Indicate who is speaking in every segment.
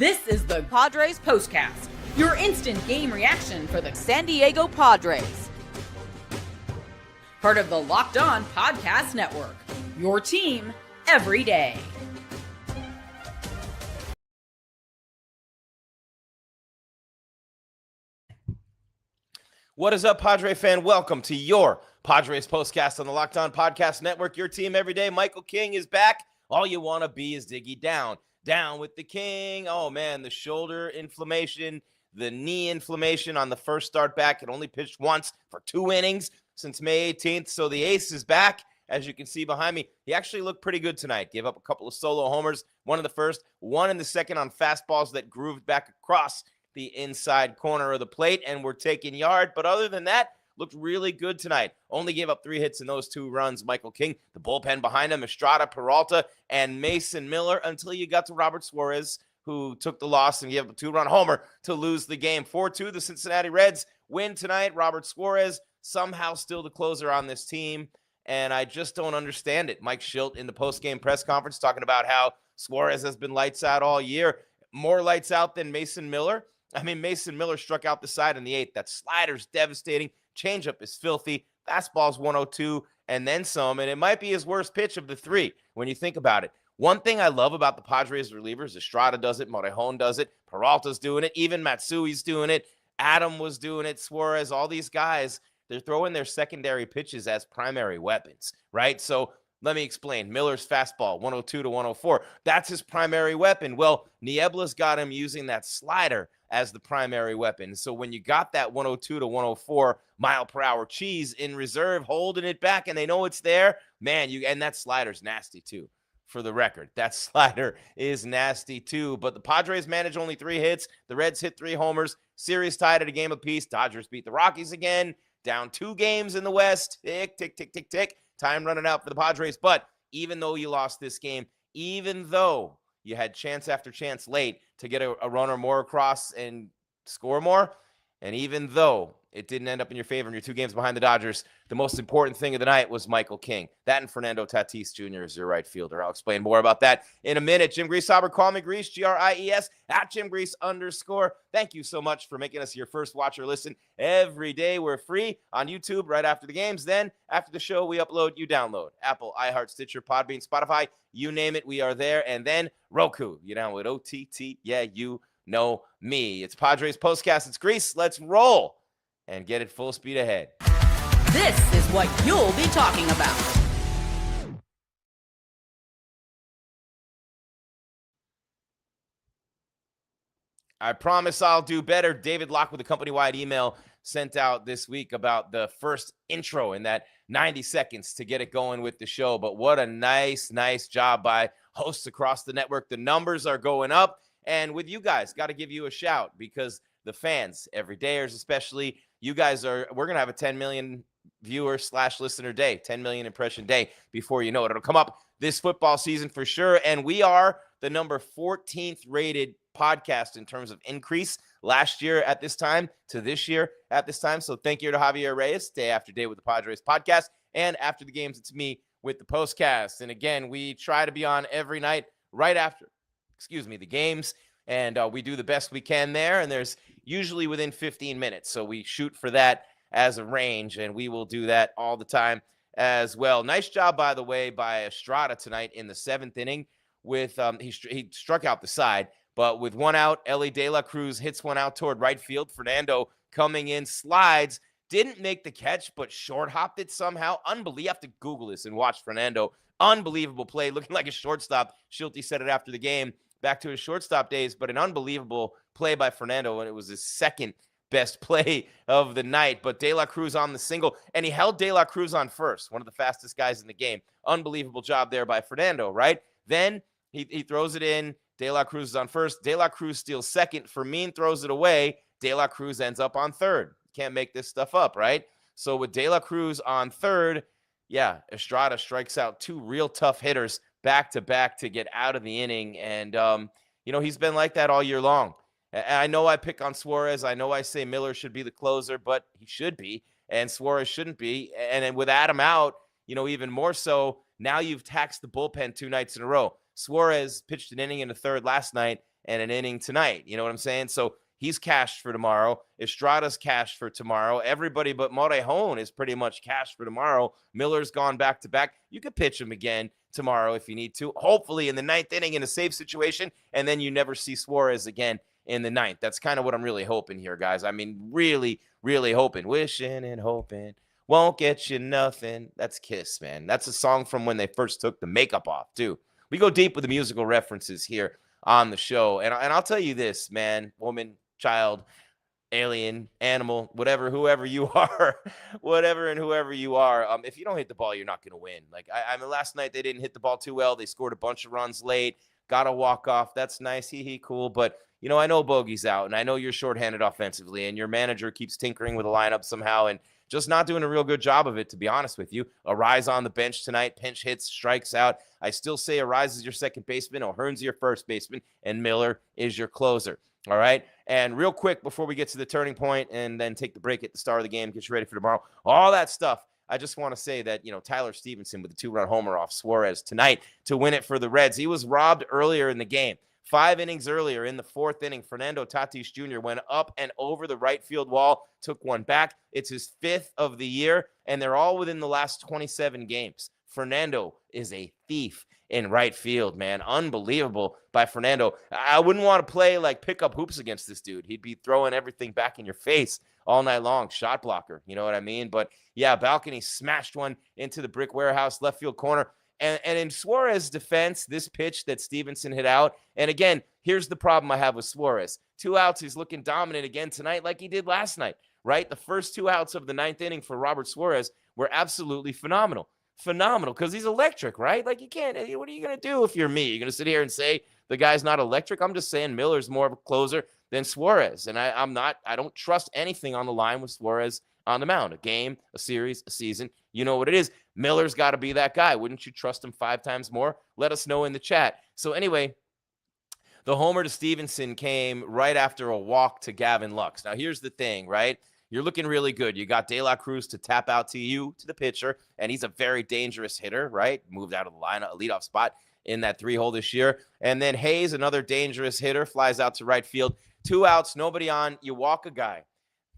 Speaker 1: This is the Padres POSTCAST, your instant game reaction for the San Diego Padres. Part of the Locked On Podcast Network, your team every day.
Speaker 2: What is up, Padre fan? Welcome to your Padres POSTCAST on the Locked On Podcast Network, your team every day. Michael King is back. All you want to be is Diggy down. Down with the King. Oh, man, the shoulder inflammation, the knee inflammation on the first start back. It only pitched once for 2 innings since May 18th. So the ace is back, as you can see behind me. He actually looked pretty good tonight. Gave up a couple of solo homers, one in the first, one in the second on fastballs that grooved back across the inside corner of the plate and were taking yard. But other than that, looked really good tonight. Only gave up 3 hits in those 2 runs. Michael King, the bullpen behind him, Estrada, Peralta, and Mason Miller, until you got to Robert Suarez, who took the loss and gave up a 2-run homer to lose the game. 4-2, the Cincinnati Reds win tonight. Robert Suarez, somehow still the closer on this team, and I just don't understand it. Mike Schilt in the postgame press conference talking about how Suarez has been lights out all year, more lights out than Mason Miller. I mean, Mason Miller struck out the side in the 8th. That slider's devastating. Changeup is filthy. Fastball's 102 and then some. And it might be his worst pitch of the 3 when you think about it. One thing I love about the Padres relievers, Estrada does it, Morejon does it, Peralta's doing it, even Matsui's doing it, Adam was doing it, Suarez, all these guys, they're throwing their secondary pitches as primary weapons, right? So let me explain. Miller's fastball, 102 to 104. That's his primary weapon. Well, Niebla's got him using that slider as the primary weapon. So when you got that 102 to 104 mile per hour cheese in reserve, holding it back, and they know it's there, man, and that slider's nasty too, for the record. That slider is nasty too. But the Padres managed only 3 hits. The Reds hit 3 homers. Series tied at a game apiece. Dodgers beat the Rockies again. Down 2 games in the West. Tick, tick, tick, tick, tick. Time running out for the Padres. But even though you lost this game, even though you had chance after chance late to get a runner more across and score more, and even though it didn't end up in your favor in your 2 games behind the Dodgers, the most important thing of the night was Michael King. That and Fernando Tatis Jr. is your right fielder. I'll explain more about that in a minute. Jim Greasehaber, call me Grease, Gries, at Jim Grease _. Thank you so much for making us your first watch or listen every day. We're free on YouTube right after the games. Then after the show, we upload, you download. Apple, iHeart, Stitcher, Podbean, Spotify, you name it, we are there. And then Roku, you download OTT. Yeah, you know me. It's Padres POSTCAST. It's Grease. Let's roll and get it full speed ahead.
Speaker 1: This is what you'll be talking about.
Speaker 2: I promise I'll do better. David Locke with a company-wide email sent out this week about the first intro in that 90 seconds to get it going with the show. But what a nice job by hosts across the network. The numbers are going up. And with you guys, got to give you a shout because the fans, everydayers especially, you guys we're going to have a 10 million viewer / listener day, 10 million impression day before you know it. It'll come up this football season for sure. And we are the number 14th rated podcast in terms of increase last year at this time to this year at this time. So thank you to Javier Reyes, day after day with the Padres podcast. And after the games, it's me with the postcast. And again, we try to be on every night right after, the games. And we do the best we can there. And there's usually within 15 minutes. So we shoot for that as a range. And we will do that all the time as well. Nice job, by the way, by Estrada tonight in the 7th inning. With he struck out the side. But with 1 out, Ellie De La Cruz hits 1 out toward right field. Fernando coming in, slides. Didn't make the catch, but short hopped it somehow. Unbelievable. You have to Google this and watch Fernando. Unbelievable play. Looking like a shortstop. Schulte said it after the game. Back to his shortstop days, but an unbelievable play by Fernando, and it was his 2nd best play of the night. But De La Cruz on the single, and he held De La Cruz on first, one of the fastest guys in the game. Unbelievable job there by Fernando, right? Then he throws it in. De La Cruz is on first. De La Cruz steals 2nd. Fermin throws it away. De La Cruz ends up on 3rd. Can't make this stuff up, right? So with De La Cruz on 3rd, yeah, Estrada strikes out 2 real tough hitters back-to-back to get out of the inning. And, he's been like that all year long. I know I pick on Suarez. I know I say Miller should be the closer, but he should be, and Suarez shouldn't be. And then with Adam out, even more so, now you've taxed the bullpen 2 nights in a row. Suarez pitched an inning in the 3rd last night, and an inning tonight. You know what I'm saying? So he's cashed for tomorrow. Estrada's cashed for tomorrow. Everybody but Morejon is pretty much cashed for tomorrow. Miller's gone back to back. You could pitch him again tomorrow if you need to, hopefully in the ninth inning in a safe situation, and then you never see Suarez again in the ninth. That's kind of what I'm really hoping here, guys. I mean, really, really hoping. Wishing and hoping won't get you nothing. That's Kiss, man. That's a song from when they first took the makeup off, too. We go deep with the musical references here on the show. And I'll tell you this, man, woman, child, alien, animal, whatever, whoever you are, whoever you are, if you don't hit the ball, you're not going to win. Like, I mean, last night they didn't hit the ball too well. They scored a bunch of runs late, got a walk-off. That's nice. Cool. But, you know, I know Bogey's out, and I know you're shorthanded offensively, and your manager keeps tinkering with the lineup somehow and just not doing a real good job of it, to be honest with you. Arise on the bench tonight, pinch hits, strikes out. I still say Arise is your second baseman, O'Hearn's your first baseman, and Miller is your closer. All right. And real quick, before we get to the turning point and then take the break at the start of the game, get you ready for tomorrow, all that stuff, I just want to say that, you know, Tyler Stephenson with the 2-run homer off Suarez tonight to win it for the Reds. He was robbed earlier in the game. 5 innings earlier in the 4th inning, Fernando Tatis Jr. went up and over the right field wall, took one back. It's his 5th of the year, and they're all within the last 27 games. Fernando is a thief in right field, man. Unbelievable by Fernando. I wouldn't want to play like pickup hoops against this dude. He'd be throwing everything back in your face all night long. Shot blocker, you know what I mean? But yeah, Balcony smashed one into the brick warehouse left field corner. And in Suarez's defense, this pitch that Stephenson hit out, and again, here's the problem I have with Suarez. 2 outs, he's looking dominant again tonight like he did last night, right? The first 2 outs of the 9th inning for Robert Suarez were absolutely phenomenal. Phenomenal, because he's electric, right? Like, you can't, what are you going to do if you're me? You're going to sit here and say the guy's not electric? I'm just saying Miller's more of a closer than Suarez, and I don't trust anything on the line with Suarez on the mound. A game, a series, a season, you know what it is. Miller's got to be that guy. Wouldn't you trust him 5 times more? Let us know in the chat. So anyway, the homer to Stephenson came right after a walk to Gavin Lux. Now, here's the thing, right? You're looking really good. You got De La Cruz to tap out to you, to the pitcher, and he's a very dangerous hitter, right? Moved out of the lineup, a leadoff spot in that 3-hole this year. And then Hayes, another dangerous hitter, flies out to right field. 2 outs, nobody on. You walk a guy.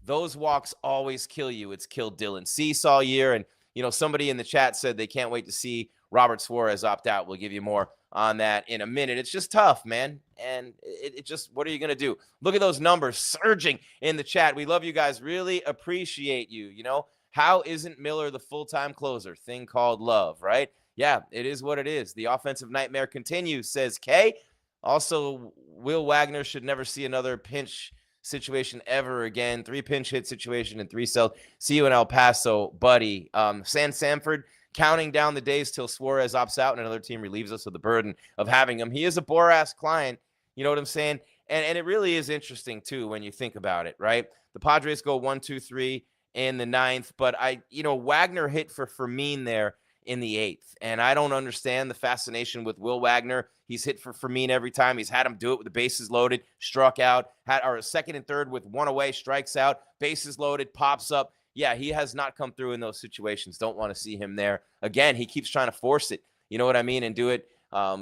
Speaker 2: Those walks always kill you. It's killed Dylan Cease all year. And, you know, somebody in the chat said they can't wait to see Robert Suarez opt out. We'll give you more on that in a minute. It's just tough, man. And it just, what are you going to do? Look at those numbers surging in the chat. We love you guys. Really appreciate you. You know, how isn't Miller the full-time closer? Thing called love, right? Yeah, it is what it is. The offensive nightmare continues, says Kay. Also, Will Wagner should never see another pinch situation ever again. 3 pinch hit situation and 3 cells. See you in El Paso, buddy. San Sanford counting down the days till Suarez opts out and another team relieves us of the burden of having him. He is a bore-ass client. You know what I'm saying? And it really is interesting, too, when you think about it, right? The Padres go 1-2-3 in the 9th, but Wagner hit for Fermin there in the 8th. And I don't understand the fascination with Will Wagner. He's hit for Fermin every time. He's had him do it with the bases loaded, struck out, had our 2nd and 3rd with 1 away, strikes out, bases loaded, pops up. Yeah, he has not come through in those situations. Don't want to see him there. Again, he keeps trying to force it, you know what I mean, and do it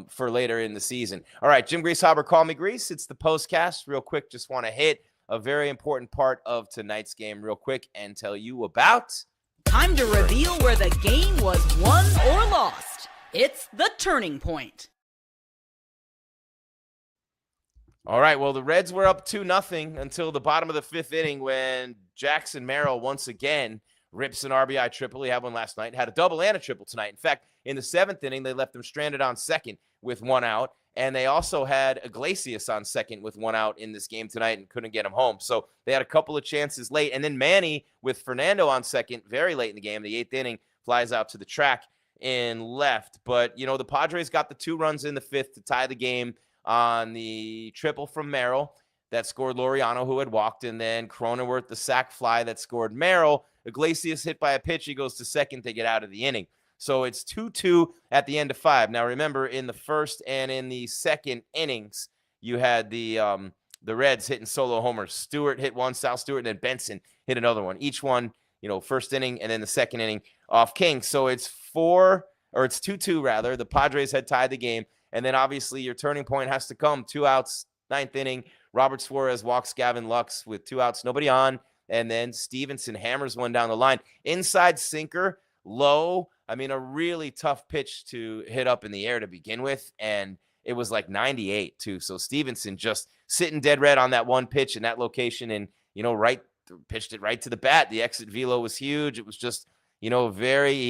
Speaker 2: for later in the season. All right, Jim Greasehaber, call me Grease. It's the postcast. Real quick, just want to hit a very important part of tonight's game real quick and tell you about...
Speaker 1: Time to reveal where the game was won or lost. It's the turning point.
Speaker 2: All right, well, the Reds were up 2-0 until the bottom of the 5th inning when Jackson Merrill once again rips an RBI triple. He had one last night, had a double and a triple tonight. In fact, in the 7th inning, they left him stranded on second with 1 out. And they also had Iglesias on second with 1 out in this game tonight and couldn't get him home. So they had a couple of chances late. And then Manny with Fernando on second very late in the game. The 8th inning flies out to the track in left. But, you know, the Padres got the 2 runs in the 5th to tie the game on the triple from Merrill that scored Laureano, who had walked. And then Cronenworth, the sac fly that scored Merrill. Iglesias hit by a pitch. He goes to second to get out of the inning. So it's 2-2 at the end of 5. Now, remember, in the 1st and in the 2nd innings, you had the Reds hitting solo homers. Stewart hit one, Sal Stewart, and then Benson hit another one. Each one, you know, 1st inning and then the 2nd inning off King. So it's 2-2 rather. The Padres had tied the game. And then obviously your turning point has to come. 2 outs, Ninth inning, Robert Suarez walks Gavin Lux with 2 outs, nobody on. And then Stephenson hammers one down the line. Inside sinker, low. I mean, a really tough pitch to hit up in the air to begin with. And it was like 98 too. So Stephenson just sitting dead red on that one pitch in that location. And, pitched it right to the bat. The exit velo was huge. It was just, he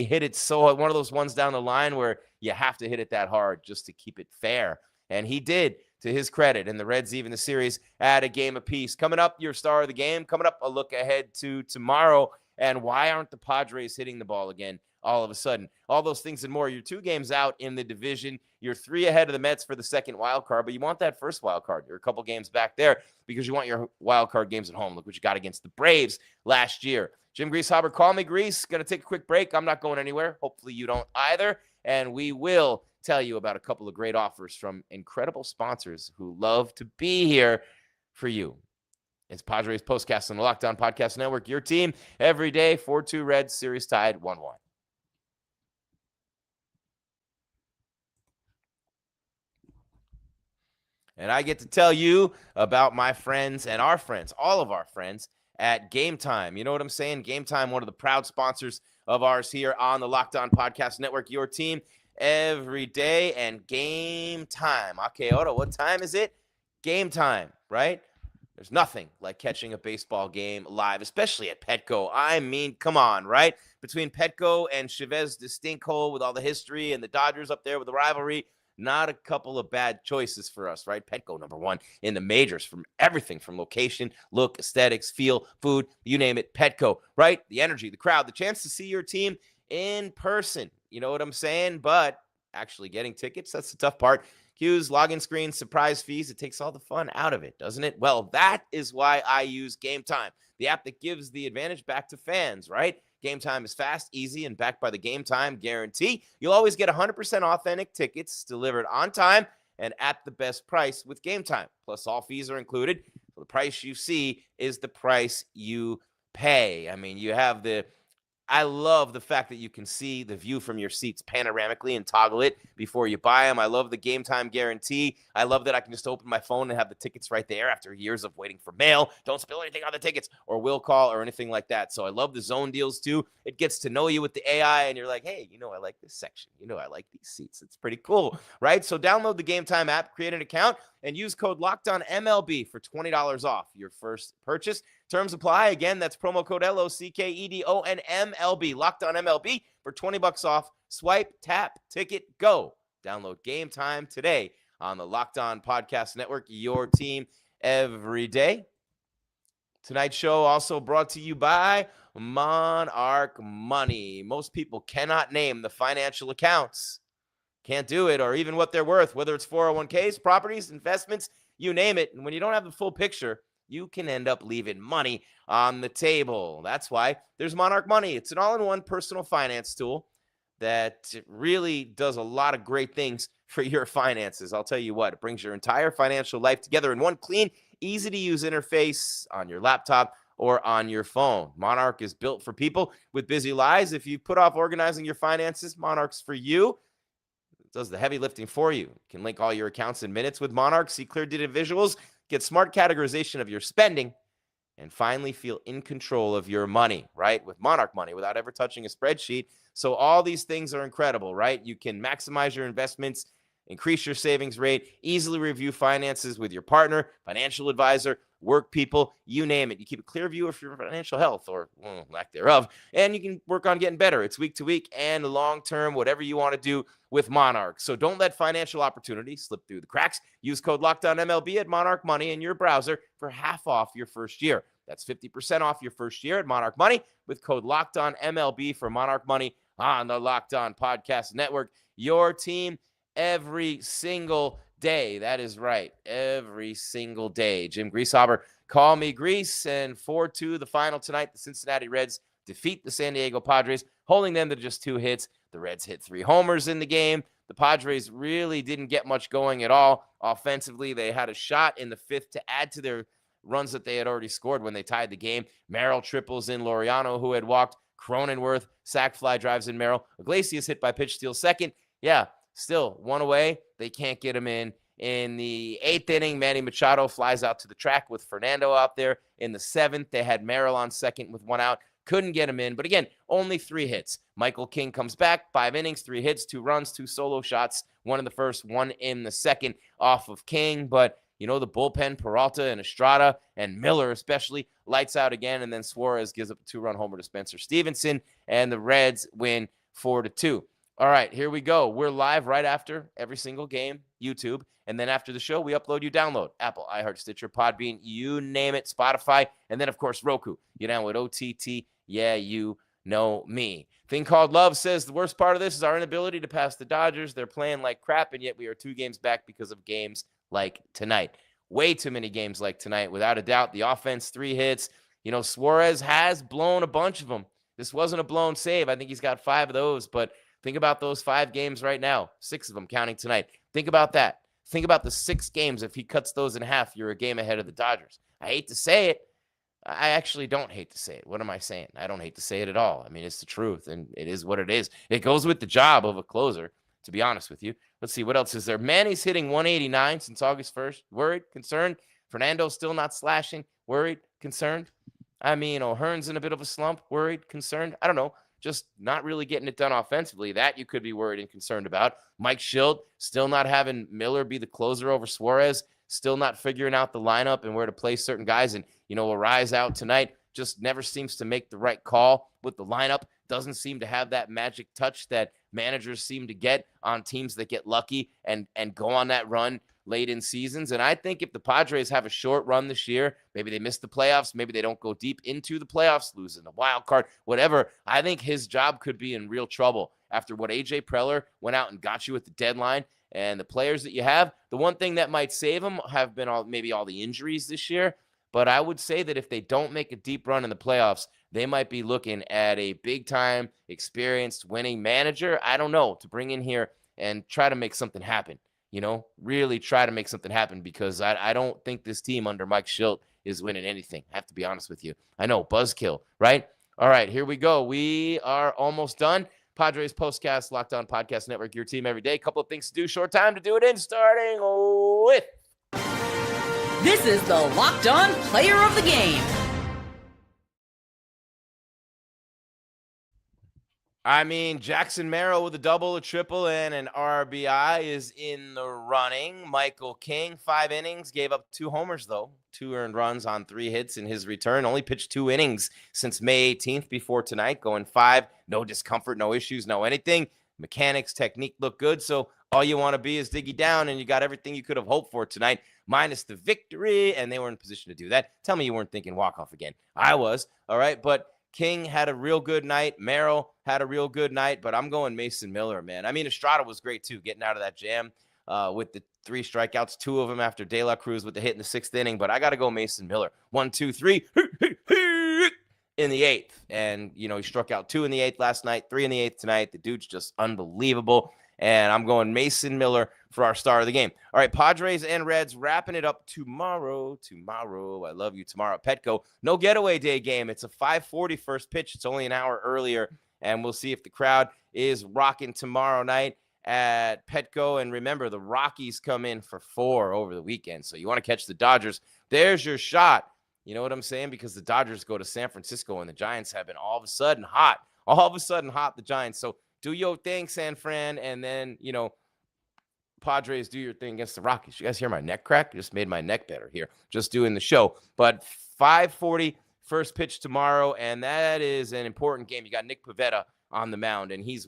Speaker 2: hit it so, one of those ones down the line where you have to hit it that hard just to keep it fair. And he did, to his credit. And the Reds even the series at a game apiece. Coming up, your star of the game. Coming up, a look ahead to tomorrow. And why aren't the Padres hitting the ball again all of a sudden? All those things and more. You're 2 games out in the division. You're 3 ahead of the Mets for the second wild card, but you want that first wild card. You're a couple games back there because you want your wild card games at home. Look what you got against the Braves last year. Jim Greasehaber, call me Grease. Going to take a quick break. I'm not going anywhere. Hopefully you don't either. And we will tell you about a couple of great offers from incredible sponsors who love to be here for you. It's Padres Postcast on the Locked On Podcast Network. Your team every day. 4-2 Reds, series tied 1-1. And I get to tell you about my friends and our friends, all of our friends at Game Time. You know what I'm saying? Game Time, one of the proud sponsors of ours here on the Locked On Podcast Network. Your team every day. And Game Time. Okay, Otto, what time is it? Game time, right? There's nothing like catching a baseball game live, especially at Petco. I mean, come on, right? Between Petco and Chavez de Stinkhole with all the history and the Dodgers up there with the rivalry, not a couple of bad choices for us, right? Petco, number one in the majors from everything from location, look, aesthetics, feel, food, you name it, Petco, right? The energy, the crowd, the chance to see your team in person. You know what I'm saying? But actually getting tickets, that's the tough part. Queues, login screens, surprise fees. It takes all the fun out of it, doesn't it? Well, that is why I use Game Time, the app that gives the advantage back to fans, right? Game Time is fast, easy, and backed by the Game Time guarantee. You'll always get 100% authentic tickets delivered on time and at the best price with Game Time. Plus, all fees are included. So the price you see is the price you pay. I mean, I love the fact that you can see the view from your seats panoramically and toggle it before you buy them. I love the Game Time guarantee. I love that I can just open my phone and have the tickets right there after years of waiting for mail. Don't spill anything on the tickets or will call or anything like that. So I love the zone deals too. It gets to know you with the AI and you're like, hey, I like this section. I like these seats. It's pretty cool, right? So download the Game Time app, create an account, and use code LOCKEDONMLB for $20 off your first purchase. Terms apply. Again, that's promo code LOCKEDONMLB. Locked On MLB for $20 off. Swipe, tap, ticket, go. Download Game Time today on the Locked On Podcast Network, your team every day. Tonight's show also brought to you by Monarch Money. Most people cannot name the financial accounts. Can't do it, or even what they're worth, whether it's 401ks, properties, investments, you name it. And when you don't have the full picture, you can end up leaving money on the table. That's why there's Monarch Money. It's an all-in-one personal finance tool that really does a lot of great things for your finances. I'll tell you what, it brings your entire financial life together in one clean, easy-to-use interface on your laptop or on your phone. Monarch is built for people with busy lives. If you put off organizing your finances, Monarch's for you. Does the heavy lifting for you. You can link all your accounts in minutes with Monarch, see clear data visuals, get smart categorization of your spending, and finally feel in control of your money, right? With Monarch Money without ever touching a spreadsheet. So all these things are incredible, right? You can maximize your investments, increase your savings rate, easily review finances with your partner, financial advisor, work people, you name it. You keep a clear view of your financial health or lack thereof, and you can work on getting better. It's week to week and long-term, whatever you want to do with Monarch. So don't let financial opportunity slip through the cracks. Use code LOCKEDONMLB at Monarch Money in your browser for half off your first year. That's 50% off your first year at Monarch Money with code LOCKEDONMLB for Monarch Money on the Locked On Podcast Network. Your team every single day. That is right. Every single day. Jim Greasehaber, call me Grease. And 4-2, the final tonight. The Cincinnati Reds defeat the San Diego Padres, holding them to just 2 hits. The Reds hit 3 homers in the game. The Padres really didn't get much going at all. Offensively, they had a shot in the 5th to add to their runs that they had already scored when they tied the game. Merrill triples in Laureano, who had walked. Cronenworth, sac fly drives in Merrill. Iglesias hit by pitch steal second. Yeah, still 1 away. They can't get him in In the 8th inning, Manny Machado flies out to the track with Fernando out there. In the 7th, they had Merrill on second with 1 out. Couldn't get him in. But again, only 3 hits. Michael King comes back, 5 innings, 3 hits, 2 runs, 2 solo shots, 1 in the first, 1 in the second off of King. But, the bullpen, Peralta and Estrada and Miller especially, lights out again. And then Suarez gives up a 2-run homer to Spencer Stevenson. And the Reds win 4-2. All right, here we go. We're live right after every single game, YouTube. And then after the show, we upload, you download Apple, iHeart, Stitcher, Podbean, you name it, Spotify. And then, of course, Roku. You're down with OTT. Yeah, you know me. Thing Called Love says the worst part of this is our inability to pass the Dodgers. They're playing like crap, and yet we are 2 games back because of games like tonight. Way too many games like tonight, without a doubt. The offense, 3 hits. Suarez has blown a bunch of them. This wasn't a blown save. I think he's got 5 of those, but think about those 5 games right now, 6 of them counting tonight. Think about that. Think about the 6 games. If he cuts those in half, you're a game ahead of the Dodgers. I hate to say it. I actually don't hate to say it. What am I saying? I don't hate to say it at all. I mean, it's the truth, and it is what it is. It goes with the job of a closer, to be honest with you. Let's see, what else is there? Manny's hitting 189 since August 1st. Worried? Concerned? Fernando's still not slashing? Worried? Concerned? I mean, O'Hearn's in a bit of a slump. Worried? Concerned? I don't know. Just not really getting it done offensively. That you could be worried and concerned about. Mike Schilt still not having Miller be the closer over Suarez. Still not figuring out the lineup and where to place certain guys. And, Arise out tonight just never seems to make the right call with the lineup. Doesn't seem to have that magic touch that managers seem to get on teams that get lucky and go on that run late in seasons. And I think if the Padres have a short run this year, maybe they miss the playoffs, maybe they don't go deep into the playoffs, losing the wild card, whatever, I think his job could be in real trouble after what A.J. Preller went out and got you at the deadline. And the players that you have, the one thing that might save them have been maybe all the injuries this year. But I would say that if they don't make a deep run in the playoffs, they might be looking at a big-time, experienced, winning manager, I don't know, to bring in here and try to make something happen. Really try to make something happen, because I don't think this team under Mike Schilt is winning anything. I have to be honest with you. I know, buzzkill, right? All right, here we go. We are almost done. Padres Postcast, Locked On Podcast Network, your team every day. Couple of things to do, short time to do it in, starting with...
Speaker 1: This is the Locked On Player of the Game.
Speaker 2: I mean, Jackson Merrill with a double, a triple, and an RBI is in the running. Michael King, 5 innings, gave up 2 homers, though. 2 earned runs on 3 hits in his return. Only pitched 2 innings since May 18th before tonight, going 5. No discomfort, no issues, no anything. Mechanics, technique look good, so all you want to be is Diggy down, and you got everything you could have hoped for tonight, minus the victory, and they were in position to do that. Tell me you weren't thinking walk-off again. I was, all right, but King had a real good night. Merrill had a real good night, but I'm going Mason Miller, man. I mean, Estrada was great, too, getting out of that jam with the 3 strikeouts, 2 of them after De La Cruz with the hit in the 6th inning, but I got to go Mason Miller. 1, 2, 3, in the 8th, and, he struck out 2 in the 8th last night, 3 in the 8th tonight. The dude's just unbelievable, and I'm going Mason Miller for our star of the game. All right, Padres and Reds wrapping it up tomorrow. I love you tomorrow at Petco. No getaway day game. It's a 5:40 first pitch. It's only an hour earlier, and we'll see if the crowd is rocking tomorrow night at Petco. And remember, the Rockies come in for 4 over the weekend, so you want to catch the Dodgers. There's your shot. You know what I'm saying? Because the Dodgers go to San Francisco, and the Giants have been all of a sudden hot. The Giants. So do your thing, San Fran, and then, Padres, do your thing against the Rockies. You guys hear my neck crack? Just made my neck better here, just doing the show. But 5:40 first pitch tomorrow, and that is an important game. You got Nick Pivetta on the mound, and he's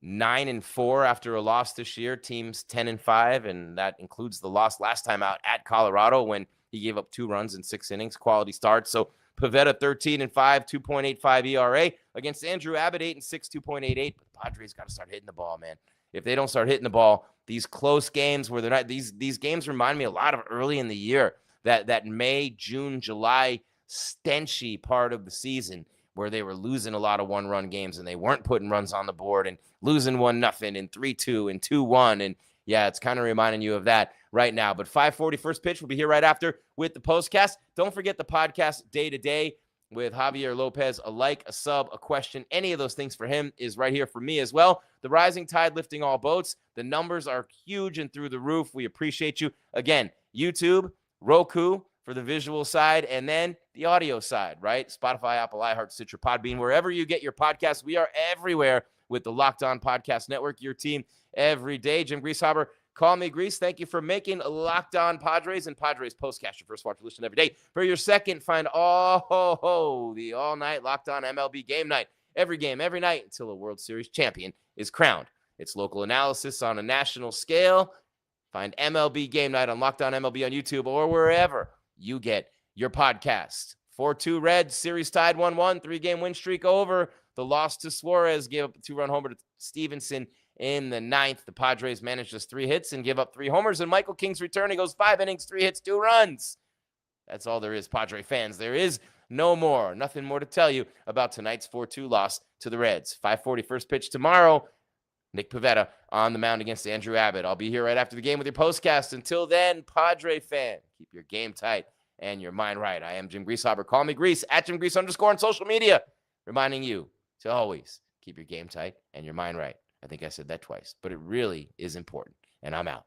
Speaker 2: 9-4 after a loss this year. Team's 10-5, and that includes the loss last time out at Colorado when he gave up 2 runs in 6 innings. Quality start. So Pivetta 13-5, 2.85 ERA against Andrew Abbott 8-6, 2.88. But the Padres got to start hitting the ball, man. If they don't start hitting the ball, these close games where they're not, these games remind me a lot of early in the year, that May, June, July stenchy part of the season where they were losing a lot of 1-run games and they weren't putting runs on the board and losing 1-0 and 3-2 and 2-1. And yeah, it's kind of reminding you of that right now. But 5:40 first pitch. We'll be here right after with the postcast. Don't forget the podcast day to day with Javier Lopez, a like, a sub, a question, any of those things for him is right here for me as well. The rising tide lifting all boats. The numbers are huge and through the roof. We appreciate you. Again, YouTube, Roku for the visual side, and then the audio side, right? Spotify, Apple, iHeart, Stitcher, Podbean, wherever you get your podcasts. We are everywhere with the Locked On Podcast Network, your team every day. Jim Greasehaber, call me Grease. Thank you for making Locked On Padres and Padres Postcast your first watch listen every day. For your second, find the all-night Locked On MLB Game Night. Every game, every night until a World Series champion is crowned. It's local analysis on a national scale. Find MLB Game Night on Locked On MLB on YouTube or wherever you get your podcast. 4-2 Reds, series tied 1-1, 3-game win streak over. The loss to Suarez gave up a 2-run homer to Stephenson in the ninth. The Padres managed just 3 hits and give up 3 homers. And Michael King's return, he goes 5 innings, 3 hits, 2 runs. That's all there is, Padre fans. There is nothing more to tell you about tonight's 4-2 loss to the Reds. 5:40 first pitch tomorrow. Nick Pivetta on the mound against Andrew Abbott. I'll be here right after the game with your postcast. Until then, Padre fan, keep your game tight and your mind right. I am Jim Greasehaber. Call me Grease, at Jim Grease _ on social media, reminding you to always keep your game tight and your mind right. I think I said that twice, but it really is important. And I'm out.